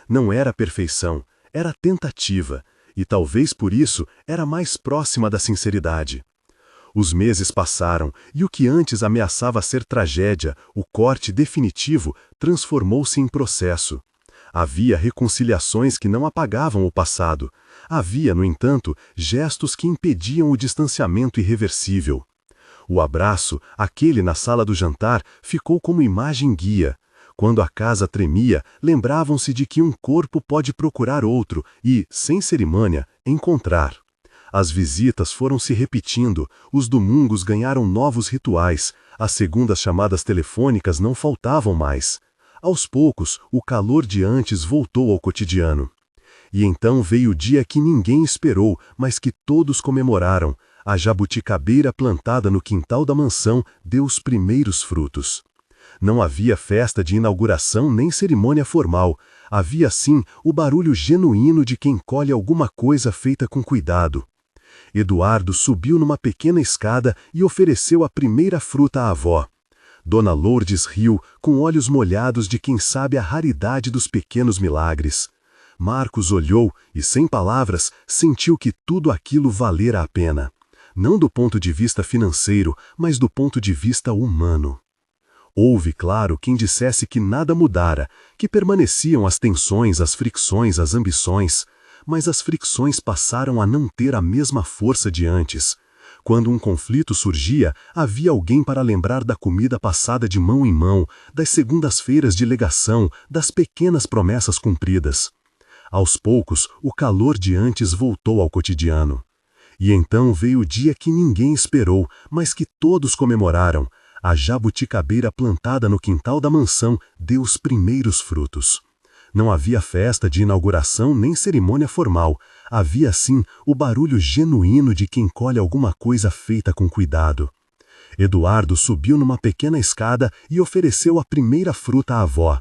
Não era perfeição, era tentativa, e talvez por isso era mais próxima da sinceridade. Os meses passaram, e o que antes ameaçava ser tragédia, o corte definitivo, transformou-se em processo. Havia reconciliações que não apagavam o passado. Havia, no entanto, gestos que impediam o distanciamento irreversível. O abraço, aquele na sala do jantar, ficou como imagem guia. Quando a casa tremia, lembravam-se de que um corpo pode procurar outro e, sem cerimônia, encontrar. As visitas foram se repetindo, os domingos ganharam novos rituais, as segundas chamadas telefônicas não faltavam mais. Aos poucos, o calor de antes voltou ao cotidiano. E então veio o dia que ninguém esperou, mas que todos comemoraram. A jabuticabeira plantada no quintal da mansão deu os primeiros frutos. Não havia festa de inauguração nem cerimônia formal. Havia, sim, o barulho genuíno de quem colhe alguma coisa feita com cuidado. Eduardo subiu numa pequena escada e ofereceu a primeira fruta à avó. Dona Lourdes riu, com olhos molhados de quem sabe a raridade dos pequenos milagres. Marcos olhou e, sem palavras, sentiu que tudo aquilo valera a pena. Não do ponto de vista financeiro, mas do ponto de vista humano. Houve, claro, quem dissesse que nada mudara, que permaneciam as tensões, as fricções, as ambições, mas as fricções passaram a não ter a mesma força de antes. Quando um conflito surgia, havia alguém para lembrar da comida passada de mão em mão, das segundas-feiras de legação, das pequenas promessas cumpridas. Aos poucos, o calor de antes voltou ao cotidiano. E então veio o dia que ninguém esperou, mas que todos comemoraram. A jabuticabeira plantada no quintal da mansão deu os primeiros frutos. Não havia festa de inauguração nem cerimônia formal. Havia, sim, o barulho genuíno de quem colhe alguma coisa feita com cuidado. Eduardo subiu numa pequena escada e ofereceu a primeira fruta à avó.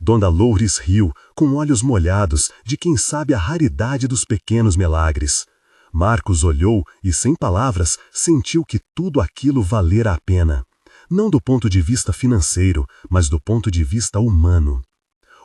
Dona Lourdes riu, com olhos molhados, de quem sabe a raridade dos pequenos milagres. Marcos olhou e, sem palavras, sentiu que tudo aquilo valera a pena. Não do ponto de vista financeiro, mas do ponto de vista humano.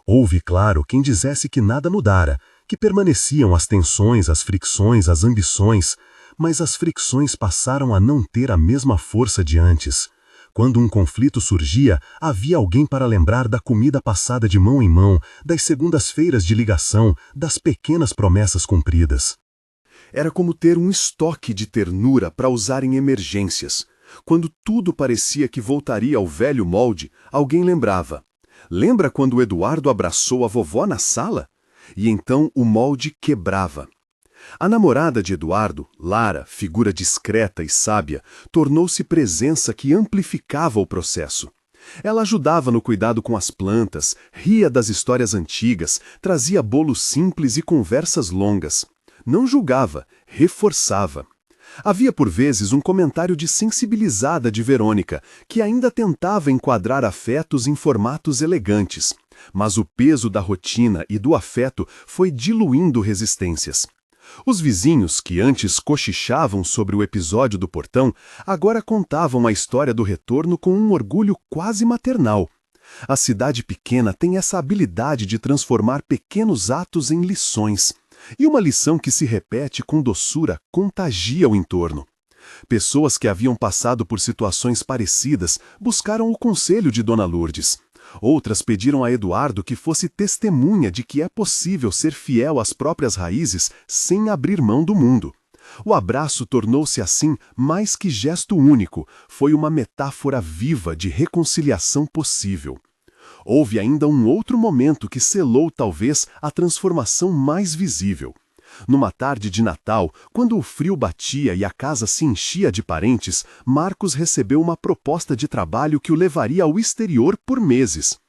Houve, claro, quem dissesse que nada mudara, que permaneciam as tensões, as fricções, as ambições, mas as fricções passaram a não ter a mesma força de antes. Quando um conflito surgia, havia alguém para lembrar da comida passada de mão em mão, das segundas-feiras de ligação, das pequenas promessas cumpridas. Era como ter um estoque de ternura para usar em emergências. Quando tudo parecia que voltaria ao velho molde, alguém lembrava. Lembra quando o Eduardo abraçou a vovó na sala? E então o molde quebrava. A namorada de Eduardo, Lara, figura discreta e sábia, tornou-se presença que amplificava o processo. Ela ajudava no cuidado com as plantas, ria das histórias antigas, trazia bolos simples e conversas longas. Não julgava, reforçava. Havia por vezes um comentário de sensibilizada de Verônica, que ainda tentava enquadrar afetos em formatos elegantes. Mas o peso da rotina e do afeto foi diluindo resistências. Os vizinhos, que antes cochichavam sobre o episódio do portão, agora contavam a história do retorno com um orgulho quase maternal. A cidade pequena tem essa habilidade de transformar pequenos atos em lições. E uma lição que se repete com doçura contagia o entorno. Pessoas que haviam passado por situações parecidas buscaram o conselho de Dona Lourdes. Outras pediram a Eduardo que fosse testemunha de que é possível ser fiel às próprias raízes sem abrir mão do mundo. O abraço tornou-se assim mais que gesto único, foi uma metáfora viva de reconciliação possível. Houve ainda um outro momento que selou talvez a transformação mais visível. Numa tarde de Natal, quando o frio batia e a casa se enchia de parentes, Marcos recebeu uma proposta de trabalho que o levaria ao exterior por meses.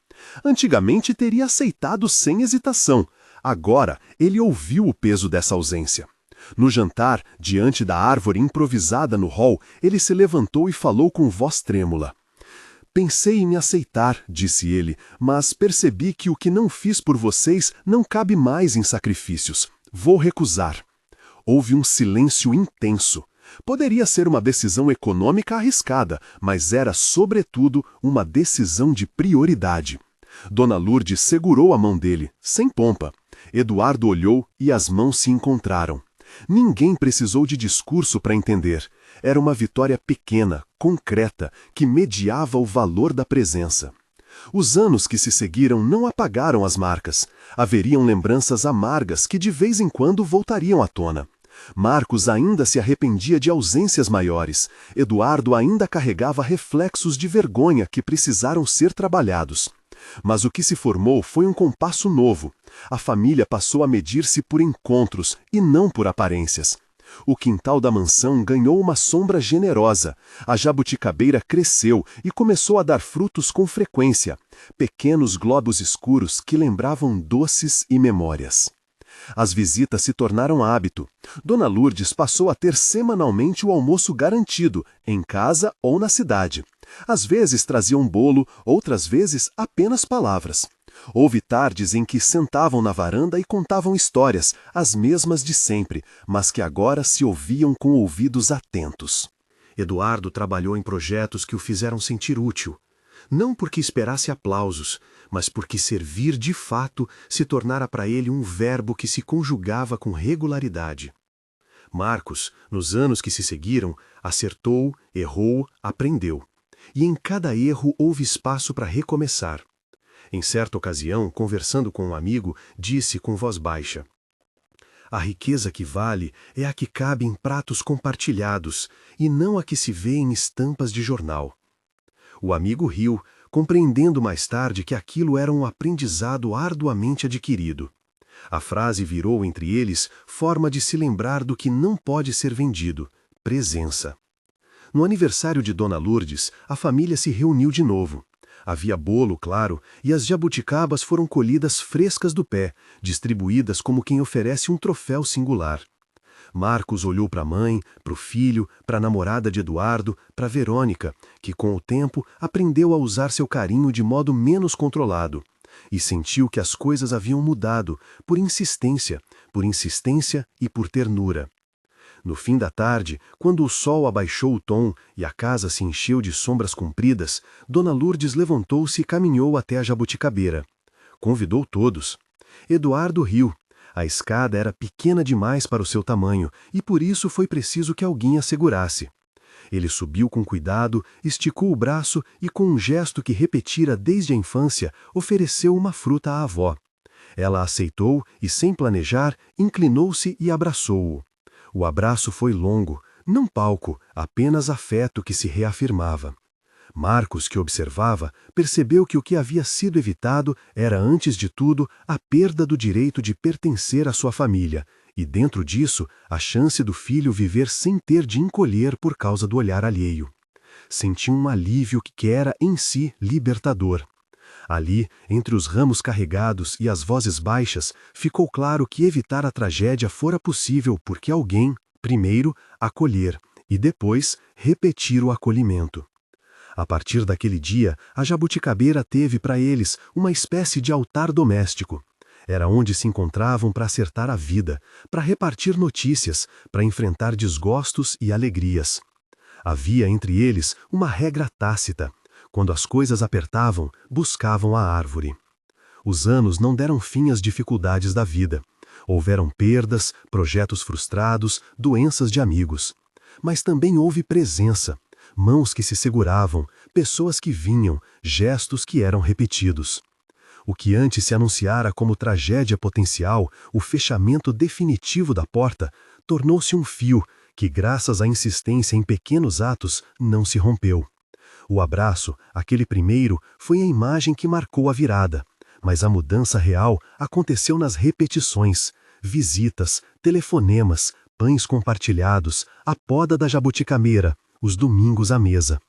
Antigamente teria aceitado sem hesitação. Agora, ele ouviu o peso dessa ausência. No jantar, diante da árvore improvisada no hall, ele se levantou e falou com voz trêmula. Pensei em aceitar, disse ele, mas percebi que o que não fiz por vocês não cabe mais em sacrifícios. Vou recusar. Houve um silêncio intenso. Poderia ser uma decisão econômica arriscada, mas era, sobretudo, uma decisão de prioridade. Dona Lourdes segurou a mão dele, sem pompa. Eduardo olhou e as mãos se encontraram. Ninguém precisou de discurso para entender. Era uma vitória pequena, concreta, que mediava o valor da presença. Os anos que se seguiram não apagaram as marcas. Haveriam lembranças amargas que de vez em quando voltariam à tona. Marcos ainda se arrependia de ausências maiores. Eduardo ainda carregava reflexos de vergonha que precisaram ser trabalhados. Mas o que se formou foi um compasso novo. A família passou a medir-se por encontros e não por aparências. O quintal da mansão ganhou uma sombra generosa. A jabuticabeira cresceu e começou a dar frutos com frequência, pequenos globos escuros que lembravam doces e memórias. As visitas se tornaram hábito. Dona Lourdes passou a ter semanalmente o almoço garantido, em casa ou na cidade. Às vezes trazia um bolo, outras vezes apenas palavras. Houve tardes em que sentavam na varanda e contavam histórias, as mesmas de sempre, mas que agora se ouviam com ouvidos atentos. Eduardo trabalhou em projetos que o fizeram sentir útil. Não porque esperasse aplausos, mas porque servir de fato se tornara para ele um verbo que se conjugava com regularidade. Marcos, nos anos que se seguiram, acertou, errou, aprendeu. E em cada erro houve espaço para recomeçar. Em certa ocasião, conversando com um amigo, disse com voz baixa: "A riqueza que vale é a que cabe em pratos compartilhados, e não a que se vê em estampas de jornal." O amigo riu, compreendendo mais tarde que aquilo era um aprendizado arduamente adquirido. A frase virou entre eles forma de se lembrar do que não pode ser vendido: presença. No aniversário de Dona Lourdes, a família se reuniu de novo. Havia bolo, claro, e as jabuticabas foram colhidas frescas do pé, distribuídas como quem oferece um troféu singular. Marcos olhou para a mãe, para o filho, para a namorada de Eduardo, para Verônica, que com o tempo aprendeu a usar seu carinho de modo menos controlado, e sentiu que as coisas haviam mudado, por insistência e por ternura. No fim da tarde, quando o sol abaixou o tom e a casa se encheu de sombras compridas, Dona Lourdes levantou-se e caminhou até a jabuticabeira. Convidou todos. Eduardo riu. A escada era pequena demais para o seu tamanho e por isso foi preciso que alguém a segurasse. Ele subiu com cuidado, esticou o braço e, com um gesto que repetira desde a infância, ofereceu uma fruta à avó. Ela aceitou e, sem planejar, inclinou-se e abraçou-o. O abraço foi longo, não palco, apenas afeto que se reafirmava. Marcos, que observava, percebeu que o que havia sido evitado era, antes de tudo, a perda do direito de pertencer à sua família, e dentro disso, a chance do filho viver sem ter de encolher por causa do olhar alheio. Sentiu um alívio que era, em si, libertador. Ali, entre os ramos carregados e as vozes baixas, ficou claro que evitar a tragédia fora possível porque alguém, primeiro, acolher e depois repetir o acolhimento. A partir daquele dia, a jabuticabeira teve para eles uma espécie de altar doméstico. Era onde se encontravam para acertar a vida, para repartir notícias, para enfrentar desgostos e alegrias. Havia entre eles uma regra tácita. Quando as coisas apertavam, buscavam a árvore. Os anos não deram fim às dificuldades da vida. Houveram perdas, projetos frustrados, doenças de amigos. Mas também houve presença. Mãos que se seguravam, pessoas que vinham, gestos que eram repetidos. O que antes se anunciara como tragédia potencial, o fechamento definitivo da porta, tornou-se um fio que, graças à insistência em pequenos atos, não se rompeu. O abraço, aquele primeiro, foi a imagem que marcou a virada, mas a mudança real aconteceu nas repetições, visitas, telefonemas, pães compartilhados, a poda da jabuticabeira, os domingos à mesa.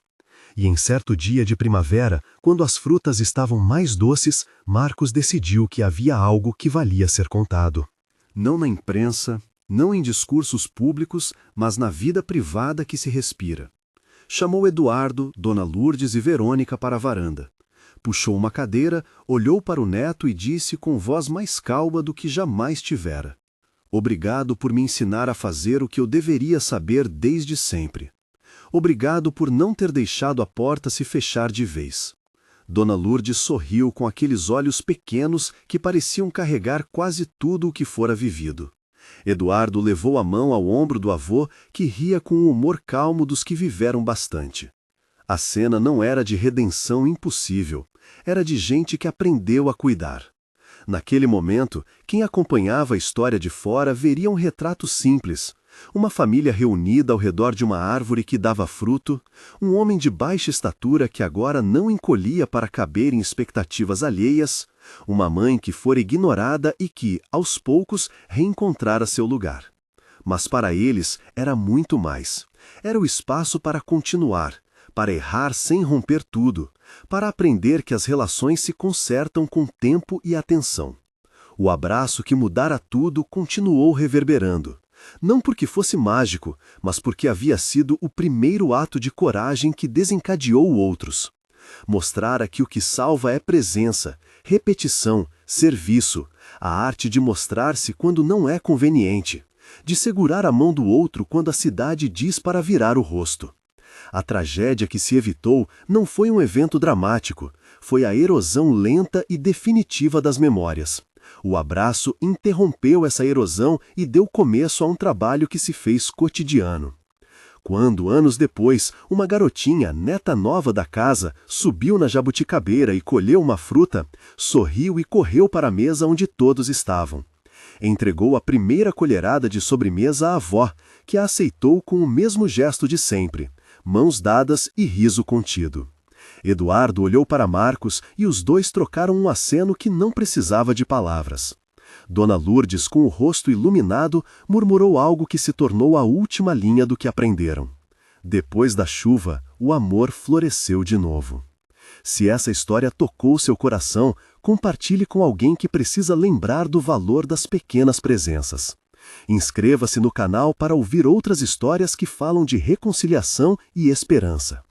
E em certo dia de primavera, quando as frutas estavam mais doces, Marcos decidiu que havia algo que valia ser contado. Não na imprensa, não em discursos públicos, mas na vida privada que se respira. Chamou Eduardo, Dona Lourdes e Verônica para a varanda. Puxou uma cadeira, olhou para o neto e disse com voz mais calma do que jamais tivera: "Obrigado por me ensinar a fazer o que eu deveria saber desde sempre. Obrigado por não ter deixado a porta se fechar de vez." Dona Lourdes sorriu com aqueles olhos pequenos que pareciam carregar quase tudo o que fora vivido. Eduardo levou a mão ao ombro do avô, que ria com o humor calmo dos que viveram bastante. A cena não era de redenção impossível, era de gente que aprendeu a cuidar. Naquele momento, quem acompanhava a história de fora veria um retrato simples. Uma família reunida ao redor de uma árvore que dava fruto, um homem de baixa estatura que agora não encolhia para caber em expectativas alheias, uma mãe que fora ignorada e que, aos poucos, reencontrara seu lugar. Mas para eles era muito mais. Era o espaço para continuar, para errar sem romper tudo, para aprender que as relações se consertam com tempo e atenção. O abraço que mudara tudo continuou reverberando. Não porque fosse mágico, mas porque havia sido o primeiro ato de coragem que desencadeou outros. Mostrara que o que salva é presença, repetição, serviço, a arte de mostrar-se quando não é conveniente, de segurar a mão do outro quando a cidade diz para virar o rosto. A tragédia que se evitou não foi um evento dramático, foi a erosão lenta e definitiva das memórias. O abraço interrompeu essa erosão e deu começo a um trabalho que se fez cotidiano. Quando, anos depois, uma garotinha, neta nova da casa, subiu na jabuticabeira e colheu uma fruta, sorriu e correu para a mesa onde todos estavam. Entregou a primeira colherada de sobremesa à avó, que a aceitou com o mesmo gesto de sempre, mãos dadas e riso contido. Eduardo olhou para Marcos e os dois trocaram um aceno que não precisava de palavras. Dona Lourdes, com o rosto iluminado, murmurou algo que se tornou a última linha do que aprenderam. Depois da chuva, o amor floresceu de novo. Se essa história tocou seu coração, compartilhe com alguém que precisa lembrar do valor das pequenas presenças. Inscreva-se no canal para ouvir outras histórias que falam de reconciliação e esperança.